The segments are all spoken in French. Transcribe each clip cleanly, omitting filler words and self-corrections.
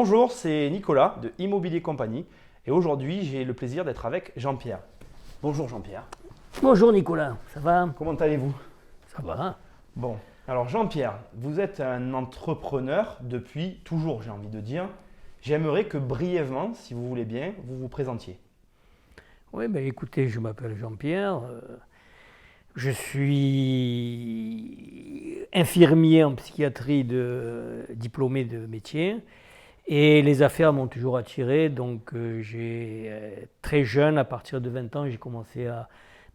Bonjour, c'est Nicolas de Immobilier Compagnie et aujourd'hui j'ai le plaisir d'être avec Jean-Pierre. Bonjour Jean-Pierre. Bonjour Nicolas, ça va? Comment allez-vous? Ça va. Bon, alors Jean-Pierre, vous êtes un entrepreneur depuis toujours, j'ai envie de dire. J'aimerais que brièvement, si vous voulez bien, vous vous présentiez. Oui, ben écoutez, je m'appelle Jean-Pierre, je suis infirmier en psychiatrie diplômé de métier et les affaires m'ont toujours attiré, donc très jeune, à partir de 20 ans, j'ai commencé à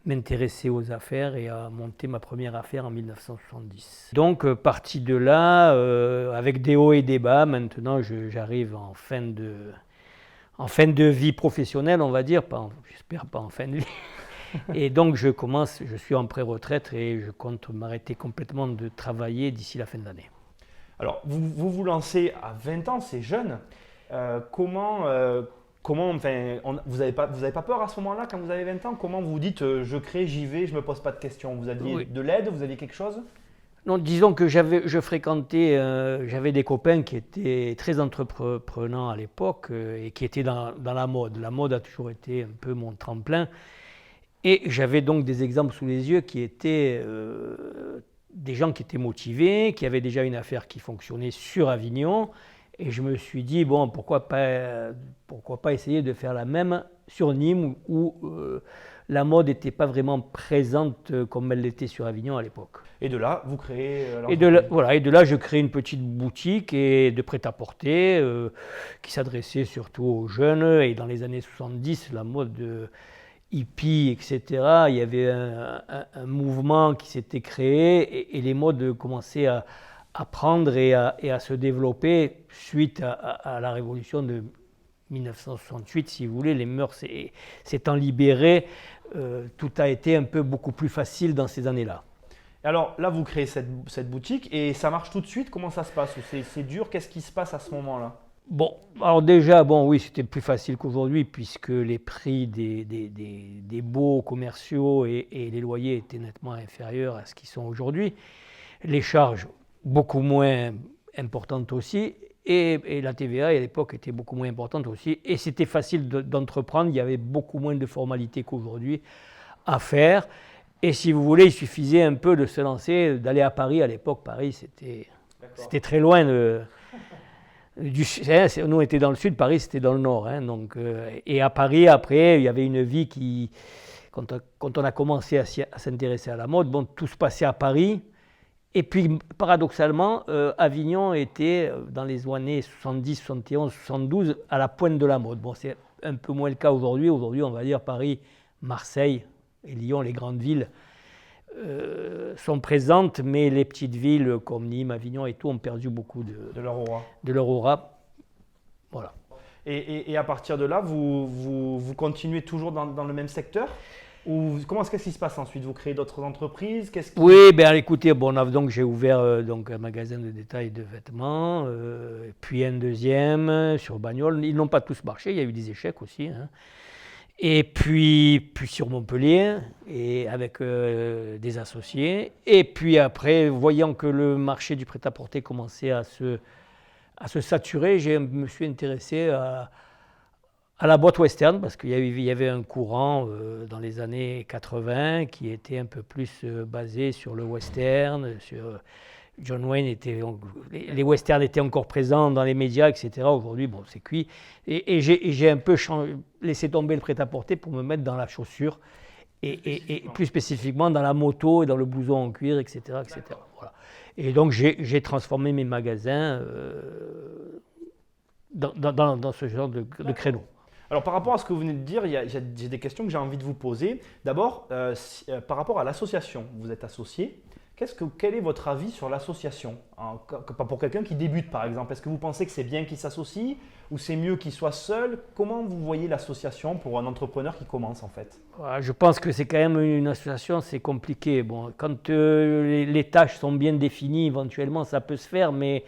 m'intéresser aux affaires et à monter ma première affaire en 1970. Donc parti de là, avec des hauts et des bas, maintenant j'arrive en fin de vie professionnelle, on va dire, j'espère pas en fin de vie. Et donc je suis en pré-retraite et je compte m'arrêter complètement de travailler d'ici la fin de l'année. Alors, vous lancez à 20 ans, c'est jeune. Comment, vous n'avez pas peur à ce moment-là quand vous avez 20 ans? Comment vous vous dites je crée, j'y vais, je ne me pose pas de questions? Vous aviez Oui. de l'aide, vous aviez quelque chose? Non, disons que j'avais des copains qui étaient très entreprenants à l'époque et qui étaient dans la mode. La mode a toujours été un peu mon tremplin. Et j'avais donc des exemples sous les yeux qui étaient des gens qui étaient motivés, qui avaient déjà une affaire qui fonctionnait sur Avignon. Et je me suis dit, bon, pourquoi pas essayer de faire la même sur Nîmes où la mode n'était pas vraiment présente comme elle l'était sur Avignon à l'époque. Et de là, vous créez Et de là, je crée une petite boutique de prêt-à-porter qui s'adressait surtout aux jeunes. Et dans les années 70, la mode hippie, etc., il y avait un mouvement qui s'était créé et les modes commençaient à prendre et à se développer suite à la révolution de 1968, si vous voulez. Les mœurs s'étant libérées, tout a été un peu beaucoup plus facile dans ces années-là. Alors là, vous créez cette boutique et ça marche tout de suite. Comment ça se passe? Ou c'est dur? Qu'est-ce qui se passe à ce moment-là? Bon, alors déjà, oui, c'était plus facile qu'aujourd'hui puisque les prix des baux commerciaux et les loyers étaient nettement inférieurs à ce qu'ils sont aujourd'hui. Les charges, beaucoup moins importantes aussi, et la TVA à l'époque était beaucoup moins importante aussi. Et c'était facile d'entreprendre, il y avait beaucoup moins de formalités qu'aujourd'hui à faire. Et si vous voulez, il suffisait un peu de se lancer, d'aller à Paris. À l'époque, Paris, c'était très loin. Nous, on était dans le sud, Paris, c'était dans le nord. Et à Paris, après, il y avait une vie qui, quand on a commencé à s'intéresser à la mode, tout se passait à Paris. Et puis, paradoxalement, Avignon était, dans les années 70, 71, 72, à la pointe de la mode. Bon, c'est un peu moins le cas aujourd'hui. Aujourd'hui, on va dire Paris, Marseille et Lyon, les grandes villes, sont présentes, mais les petites villes comme Nîmes, Avignon et tout ont perdu beaucoup de leur aura. De leur aura. Voilà. Et à partir de là, vous continuez toujours dans le même secteur? Ou qu'est-ce qui se passe ensuite? Vous créez d'autres entreprises? Oui, écoutez, j'ai ouvert un magasin de détail de vêtements, puis un deuxième sur Bagnoles. Ils n'ont pas tous marché, il y a eu des échecs aussi. Et puis sur Montpellier, et avec des associés. Et puis après, voyant que le marché du prêt-à-porter commençait à se saturer, je me suis intéressé à la boîte western, parce qu'il y avait un courant dans les années 80 qui était un peu plus basé sur le western, sur John Wayne. Les westerns étaient encore présents dans les médias, etc. Aujourd'hui, c'est cuit. Et j'ai un peu laissé tomber le prêt-à-porter pour me mettre dans la chaussure, et plus spécifiquement dans la moto et dans le blouson en cuir, etc. etc. Voilà. Et donc j'ai transformé mes magasins dans ce genre de créneau. Alors par rapport à ce que vous venez de dire, j'ai des questions que j'ai envie de vous poser. D'abord, par rapport à l'association, vous êtes associé. Quel est votre avis sur l'association? Pour quelqu'un qui débute par exemple, est-ce que vous pensez que c'est bien qu'il s'associe ou c'est mieux qu'il soit seul? Comment vous voyez l'association pour un entrepreneur qui commence en fait? Je pense que c'est quand même une association, c'est compliqué. Quand les tâches sont bien définies, éventuellement ça peut se faire, mais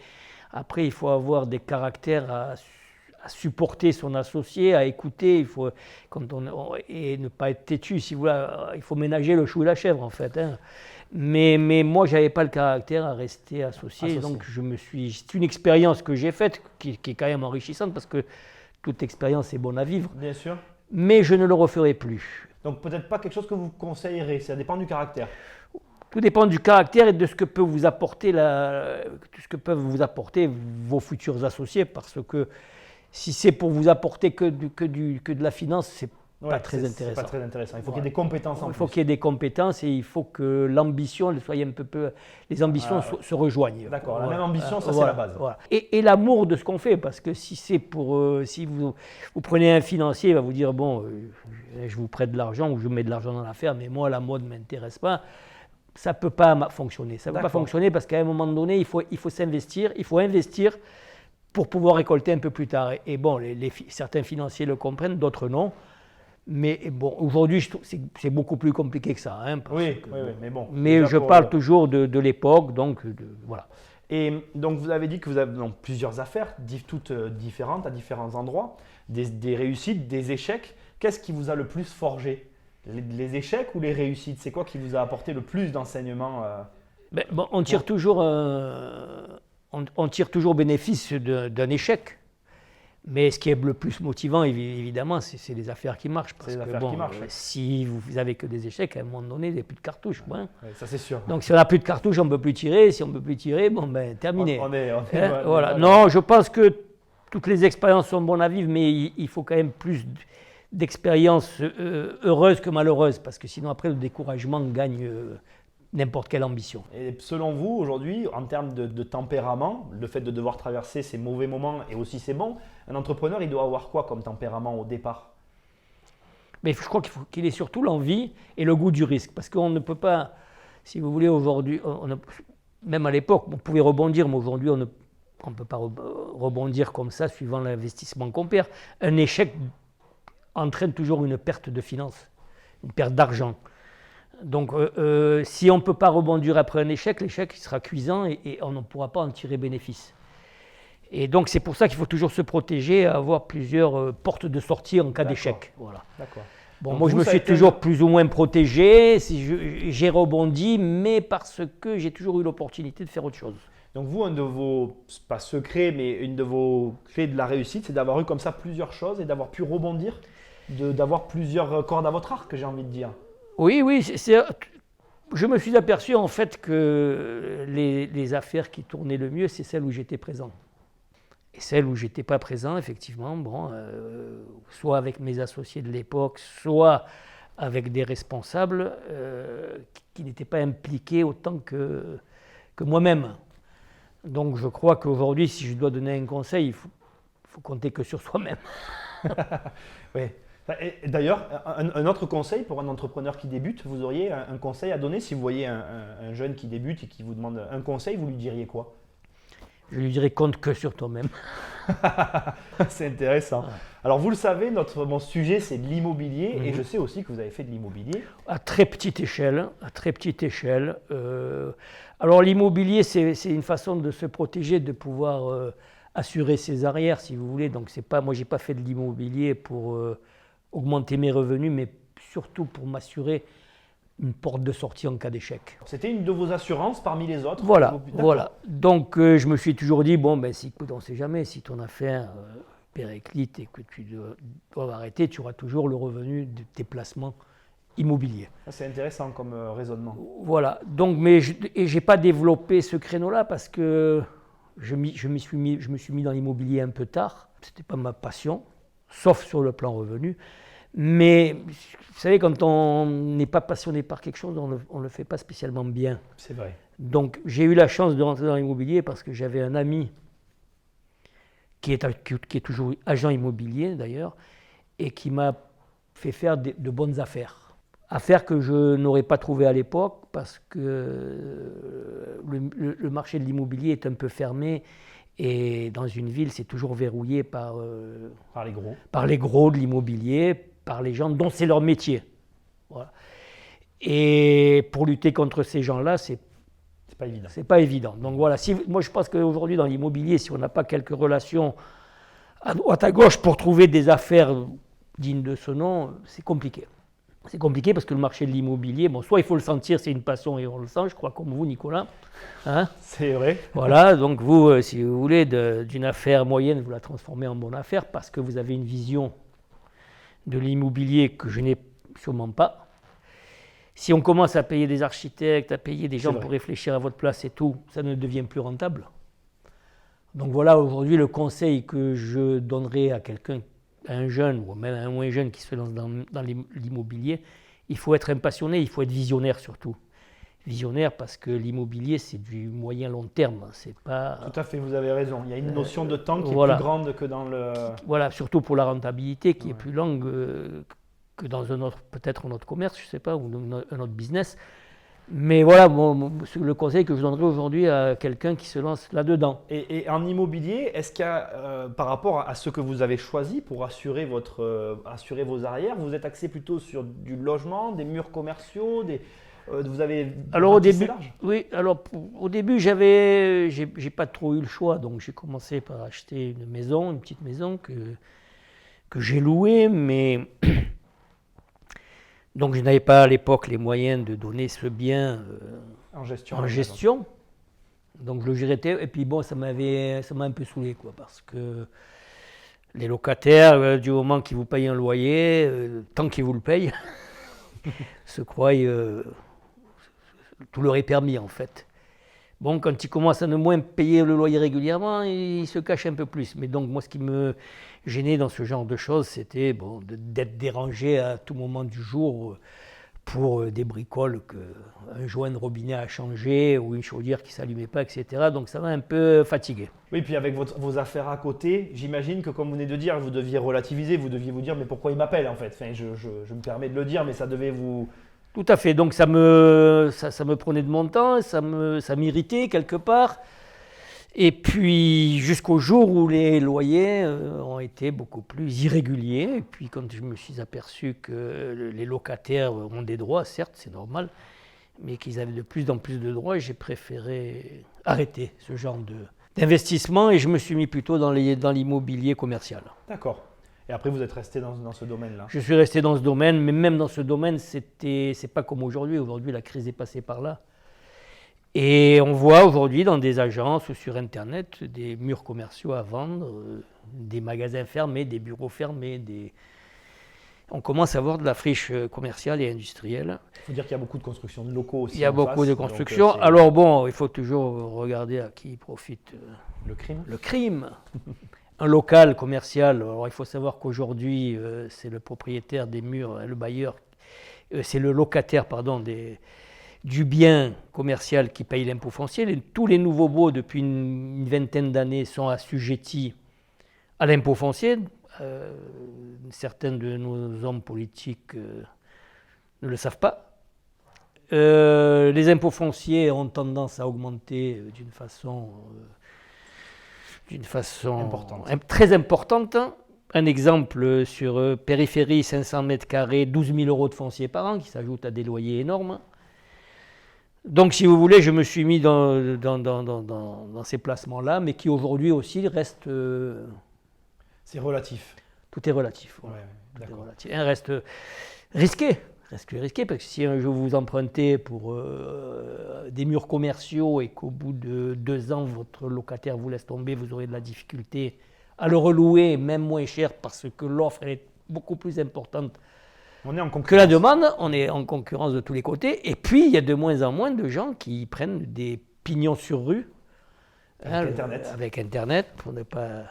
après il faut avoir des caractères à supporter son associé, à écouter, et ne pas être têtu. Si vous voulez, il faut ménager le chou et la chèvre en fait. Mais moi, je n'avais pas le caractère à rester associé. Donc, c'est une expérience que j'ai faite qui est quand même enrichissante parce que toute expérience est bonne à vivre. Bien sûr. Mais je ne le referai plus. Donc peut-être pas quelque chose que vous conseillerez, ça dépend du caractère. Tout dépend du caractère et de ce que peut vous apporter ce que peuvent vous apporter vos futurs associés. Parce que si c'est pour vous apporter que de la finance, c'est pas très intéressant. C'est pas très intéressant. Il faut qu'il y ait des compétences en plus. Il faut qu'il y ait des compétences et il faut que l'ambition soit un peu, les ambitions se rejoignent. D'accord, la même ambition, ça c'est la base. Voilà. Et l'amour de ce qu'on fait, parce que si c'est si vous prenez un financier, il va vous dire bon, je vous prête de l'argent ou je mets de l'argent dans l'affaire, mais moi la mode ne m'intéresse pas. Ça ne peut pas fonctionner. Ça ne peut pas fonctionner parce qu'à un moment donné, il faut s'investir. Il faut investir pour pouvoir récolter un peu plus tard. Et bon, certains financiers le comprennent, d'autres non. Mais bon, aujourd'hui, c'est beaucoup plus compliqué que ça. Oui, mais bon. Mais je parle toujours de l'époque, donc voilà. Et donc, vous avez dit que vous avez plusieurs affaires, toutes différentes, à différents endroits, des réussites, des échecs. Qu'est-ce qui vous a le plus forgé ? Les échecs ou les réussites? C'est quoi qui vous a apporté le plus d'enseignements on tire toujours bénéfice d'un échec. Mais ce qui est le plus motivant, évidemment, c'est les affaires qui marchent. Parce que si vous n'avez que des échecs, à un moment donné, il n'y a plus de cartouches. Oui, ça c'est sûr. Donc si on n'a plus de cartouches, on ne peut plus tirer. Si on ne peut plus tirer, terminé. Voilà. Non, je pense que toutes les expériences sont bonnes à vivre, mais il faut quand même plus d'expériences heureuses que malheureuses, parce que sinon après le découragement gagne n'importe quelle ambition. Et selon vous, aujourd'hui, en termes de tempérament, le fait de devoir traverser ces mauvais moments et aussi ces bons, un entrepreneur, il doit avoir quoi comme tempérament au départ? Mais je crois qu'il ait surtout l'envie et le goût du risque, parce qu'on ne peut pas, si vous voulez, aujourd'hui, même à l'époque, on pouvait rebondir, mais aujourd'hui, on ne peut pas rebondir comme ça suivant l'investissement qu'on perd. Un échec entraîne toujours une perte de finances, une perte d'argent. Donc, si on ne peut pas rebondir après un échec, l'échec sera cuisant et on ne pourra pas en tirer bénéfice. Et donc, c'est pour ça qu'il faut toujours se protéger, avoir plusieurs portes de sortie en cas d'échec. Voilà. D'accord. Bon, donc moi, je me suis toujours plus ou moins protégé, j'ai rebondi, mais parce que j'ai toujours eu l'opportunité de faire autre chose. Donc vous, un de vos, pas secrets, mais une de vos clés de la réussite, c'est d'avoir eu comme ça plusieurs choses et d'avoir pu rebondir, d'avoir plusieurs cordes à votre arc, j'ai envie de dire. Oui, je me suis aperçu en fait que les affaires qui tournaient le mieux, c'est celles où j'étais présent. Et celles où j'étais pas présent, effectivement, soit avec mes associés de l'époque, soit avec des responsables qui n'étaient pas impliqués autant que moi-même. Donc je crois qu'aujourd'hui, si je dois donner un conseil, il faut compter que sur soi-même. Oui. Et d'ailleurs, un autre conseil pour un entrepreneur qui débute, vous auriez un conseil à donner si vous voyez un jeune qui débute et qui vous demande un conseil, vous lui diriez quoi? Je lui dirais compte que sur toi-même. C'est intéressant. Alors vous le savez, mon sujet c'est de l'immobilier et je sais aussi que vous avez fait de l'immobilier. À très petite échelle. Alors l'immobilier, c'est une façon de se protéger, de pouvoir assurer ses arrières, si vous voulez. Donc moi, j'ai pas fait de l'immobilier pour augmenter mes revenus, mais surtout pour m'assurer une porte de sortie en cas d'échec. C'était une de vos assurances parmi les autres? Voilà. Donc je me suis toujours dit, on ne sait jamais, si ton affaire périclite et que tu dois arrêter, tu auras toujours le revenu de tes placements immobiliers. C'est intéressant comme raisonnement. Voilà. Donc, mais je n'ai pas développé ce créneau-là parce que je me suis mis dans l'immobilier un peu tard. Ce n'était pas ma passion, sauf sur le plan revenu. Mais vous savez, quand on n'est pas passionné par quelque chose, on ne le fait pas spécialement bien. C'est vrai. Donc j'ai eu la chance de rentrer dans l'immobilier parce que j'avais un ami qui est toujours agent immobilier d'ailleurs et qui m'a fait faire de bonnes affaires. Affaires que je n'aurais pas trouvées à l'époque parce que le marché de l'immobilier est un peu fermé. Et dans une ville, c'est toujours verrouillé par les gros de l'immobilier, par les gens dont c'est leur métier. Voilà. Et pour lutter contre ces gens-là, c'est pas évident. Donc voilà, moi je pense qu'aujourd'hui dans l'immobilier, si on n'a pas quelques relations à droite à gauche pour trouver des affaires dignes de ce nom, c'est compliqué. C'est compliqué parce que le marché de l'immobilier, bon, soit il faut le sentir, c'est une passion et on le sent, je crois, comme vous, Nicolas. Hein? C'est vrai. Voilà, donc vous, si vous voulez, d'une affaire moyenne, vous la transformez en bonne affaire parce que vous avez une vision de l'immobilier que je n'ai sûrement pas. Si on commence à payer des architectes, à payer des gens pour réfléchir à votre place et tout, ça ne devient plus rentable. Donc voilà, aujourd'hui, le conseil que je donnerais à quelqu'un, à un jeune ou même à un moins jeune qui se lance dans l'immobilier, il faut être un passionné, il faut être visionnaire surtout. Visionnaire parce que l'immobilier, c'est du moyen long terme. C'est pas, Tout à fait, vous avez raison. Il y a une notion de temps qui est voilà. plus grande que dans le... Voilà, surtout pour la rentabilité qui est plus longue que dans un autre, peut-être un autre commerce, je ne sais pas, ou un autre business. Mais voilà, le conseil que je donnerais aujourd'hui à quelqu'un qui se lance là-dedans. Et en immobilier, est-ce qu'il y a, par rapport à ce que vous avez choisi pour assurer vos arrières, vous êtes axé plutôt sur du logement, des murs commerciaux, vous avez alors au début, large. oui, alors au début j'ai pas trop eu le choix, donc j'ai commencé par acheter une petite maison que j'ai louée, mais donc je n'avais pas à l'époque les moyens de donner ce bien en gestion. Donc je le gérais, et puis bon, ça m'a un peu saoulé, quoi, parce que les locataires, du moment qu'ils vous payent un loyer, tant qu'ils vous le payent, se croient tout leur est permis en fait. Bon, quand ils commencent à ne moins payer le loyer régulièrement, ils se cachent un peu plus. Mais donc moi, ce qui me gênait dans ce genre de choses, c'était d'être dérangé à tout moment du jour pour des bricoles, un joint de robinet a changé ou une chaudière qui ne s'allumait pas, etc. Donc ça m'a un peu fatigué. Oui, puis avec vos affaires à côté, j'imagine que comme vous venez de dire, vous deviez relativiser, vous deviez vous dire mais pourquoi il m'appelle en fait. Enfin, je me permets de le dire, mais ça devait vous... Tout à fait, donc ça me prenait de mon temps, ça m'irritait quelque part. Et puis jusqu'au jour où les loyers ont été beaucoup plus irréguliers. Et puis quand je me suis aperçu que les locataires ont des droits, certes c'est normal, mais qu'ils avaient de plus en plus de droits, j'ai préféré arrêter ce genre d'investissement et je me suis mis plutôt dans l'immobilier commercial. D'accord. Et après, vous êtes resté dans ce domaine-là. Je suis resté dans ce domaine, mais même dans ce domaine, c'est pas comme aujourd'hui. Aujourd'hui, la crise est passée par là. Et on voit aujourd'hui dans des agences ou sur Internet des murs commerciaux à vendre, des magasins fermés, des bureaux fermés. On commence à voir de la friche commerciale et industrielle. Il faut dire qu'il y a beaucoup de constructions de locaux aussi. Il y a beaucoup de constructions. Alors bon, il faut toujours regarder à qui profite le crime. Le crime. Un local commercial, alors il faut savoir qu'aujourd'hui, c'est le propriétaire des murs, le bailleur, c'est le locataire, pardon, du bien commercial qui paye l'impôt foncier. Tous les nouveaux baux, depuis une vingtaine d'années, sont assujettis à l'impôt foncier. Certains de nos hommes politiques ne le savent pas. Les impôts fonciers ont tendance à augmenter d'une façon très importante. Un exemple sur périphérie, 500 mètres carrés, 12 000 euros de foncier par an, qui s'ajoutent à des loyers énormes. Donc, si vous voulez, je me suis mis dans ces placements-là, mais qui aujourd'hui aussi restent... c'est relatif. Tout est relatif. Ouais, d'accord. Tout est relatif. Un reste risqué. Risqué, parce que si un jour vous empruntez pour des murs commerciaux et qu'au bout de 2 ans, votre locataire vous laisse tomber, vous aurez de la difficulté à le relouer, même moins cher, parce que l'offre est beaucoup plus importante que la demande. On est en concurrence de tous les côtés. Et puis, il y a de moins en moins de gens qui prennent des pignons sur rue avec Internet, pour ne pas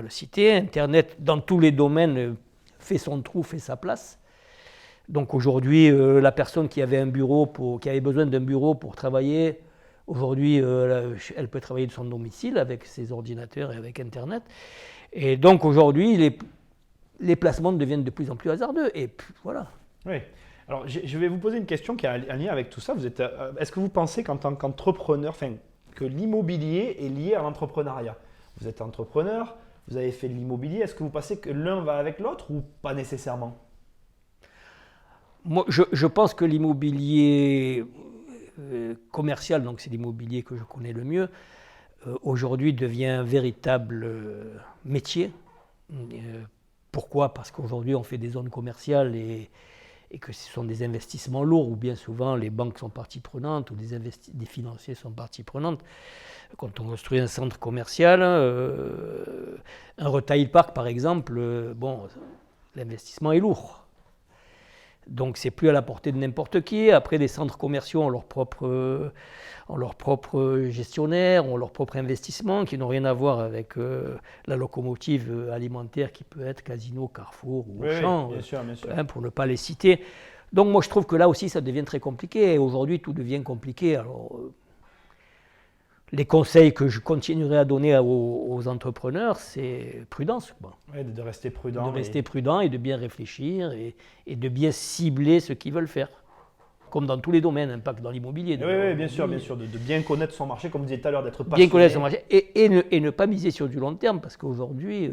le citer. Internet, dans tous les domaines, fait son trou, fait sa place. Donc aujourd'hui, la personne qui avait besoin d'un bureau pour travailler, aujourd'hui, elle peut travailler de son domicile avec ses ordinateurs et avec Internet. Et donc aujourd'hui, les placements deviennent de plus en plus hasardeux. Et voilà. Oui. Alors je vais vous poser une question qui a un lien avec tout ça. Est-ce que vous pensez qu'en tant qu'entrepreneur, que l'immobilier est lié à l'entrepreneuriat? Vous êtes entrepreneur, vous avez fait de l'immobilier. Est-ce que vous pensez que l'un va avec l'autre ou pas nécessairement? Moi, je pense que l'immobilier commercial, donc c'est l'immobilier que je connais le mieux, aujourd'hui devient un véritable métier Pourquoi? Parce qu'aujourd'hui, on fait des zones commerciales et que ce sont des investissements lourds, où bien souvent les banques sont partie prenante, ou des financiers sont partie prenante. Quand on construit un centre commercial, un retail park par exemple, l'investissement est lourd. Donc c'est plus à la portée de n'importe qui. Après, les centres commerciaux ont leur propre gestionnaire, ont leur propre investissement, qui n'ont rien à voir avec la locomotive alimentaire qui peut être Casino, Carrefour ou Auchan, bien sûr, bien sûr. Pour ne pas les citer. Donc moi je trouve que là aussi ça devient très compliqué. Et aujourd'hui tout devient compliqué. Alors les conseils que je continuerai à donner aux entrepreneurs, c'est prudence. Ouais, de rester prudent. De rester prudent et de bien réfléchir et de bien cibler ce qu'ils veulent faire. Comme dans tous les domaines, pas que dans l'immobilier. Oui, bien sûr, de bien connaître son marché, comme vous disiez tout à l'heure, d'être passionné. Bien connaître son marché et ne pas miser sur du long terme, parce qu'aujourd'hui,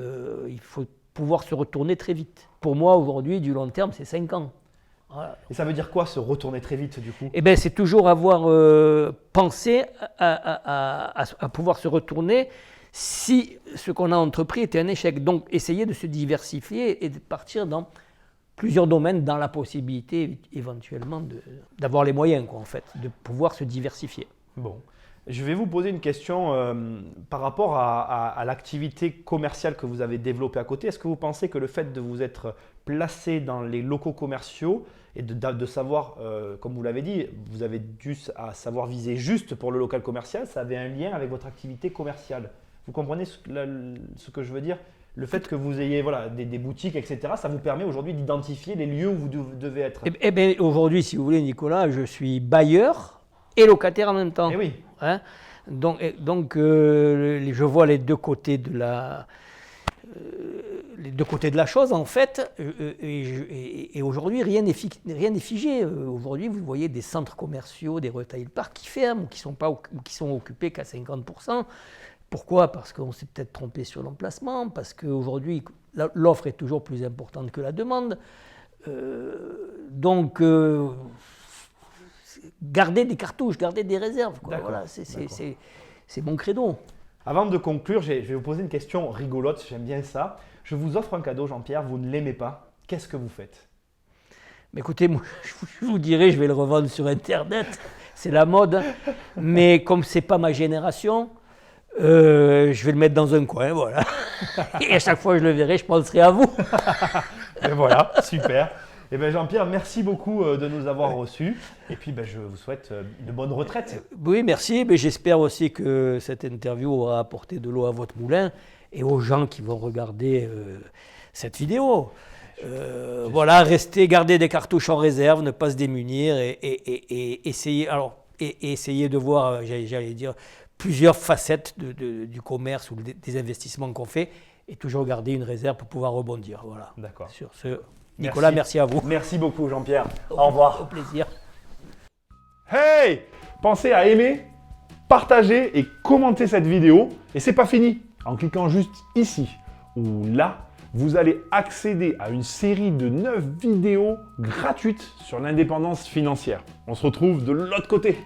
il faut pouvoir se retourner très vite. Pour moi, aujourd'hui, du long terme, c'est 5 ans. Voilà. Et ça veut dire quoi, se retourner très vite, du coup? Eh bien, c'est toujours avoir pensé à pouvoir se retourner si ce qu'on a entrepris était un échec. Donc, essayer de se diversifier et de partir dans plusieurs domaines, dans la possibilité éventuellement d'avoir les moyens, en fait, de pouvoir se diversifier. Bon. Je vais vous poser une question par rapport à l'activité commerciale que vous avez développée à côté. Est-ce que vous pensez que le fait de vous être placé dans les locaux commerciaux et de savoir, comme vous l'avez dit, vous avez dû à savoir viser juste pour le local commercial, ça avait un lien avec votre activité commerciale? Vous comprenez ce que je veux dire? Le fait que vous ayez des boutiques, etc., ça vous permet aujourd'hui d'identifier les lieux où vous devez être. Eh bien, aujourd'hui, si vous voulez, Nicolas, je suis bailleur et locataire en même temps. Eh oui. Hein? Donc je vois les deux côtés de la chose, en fait, et aujourd'hui, rien n'est figé. Aujourd'hui, vous voyez des centres commerciaux, des retail parks qui ferment ou qui sont occupés qu'à 50%. Pourquoi? Parce qu'on s'est peut-être trompé sur l'emplacement, parce qu'aujourd'hui, l'offre est toujours plus importante que la demande. Garder des cartouches, garder des réserves. Voilà, c'est mon credo. Avant de conclure, je vais vous poser une question rigolote, j'aime bien ça. Je vous offre un cadeau, Jean-Pierre, vous ne l'aimez pas. Qu'est-ce que vous faites? Mais écoutez, moi, je vous dirais, je vais le revendre sur Internet. C'est la mode. Mais comme ce n'est pas ma génération, je vais le mettre dans un coin, voilà. Et à chaque fois que je le verrai, je penserai à vous. Et voilà, super. Et bien Jean-Pierre, merci beaucoup de nous avoir reçus. Et puis je vous souhaite une bonne retraite. Oui, merci. Mais j'espère aussi que cette interview aura apporté de l'eau à votre moulin et aux gens qui vont regarder cette vidéo. Voilà, garder des cartouches en réserve, ne pas se démunir et essayer de voir, j'allais dire, plusieurs facettes du commerce ou des investissements qu'on fait et toujours garder une réserve pour pouvoir rebondir. Voilà. D'accord. Sur ce, Nicolas, merci à vous. Merci beaucoup, Jean-Pierre. Au revoir. Au plaisir. Hey! Pensez à aimer, partager et commenter cette vidéo. Et c'est pas fini. En cliquant juste ici ou là, vous allez accéder à une série de 9 vidéos gratuites sur l'indépendance financière. On se retrouve de l'autre côté.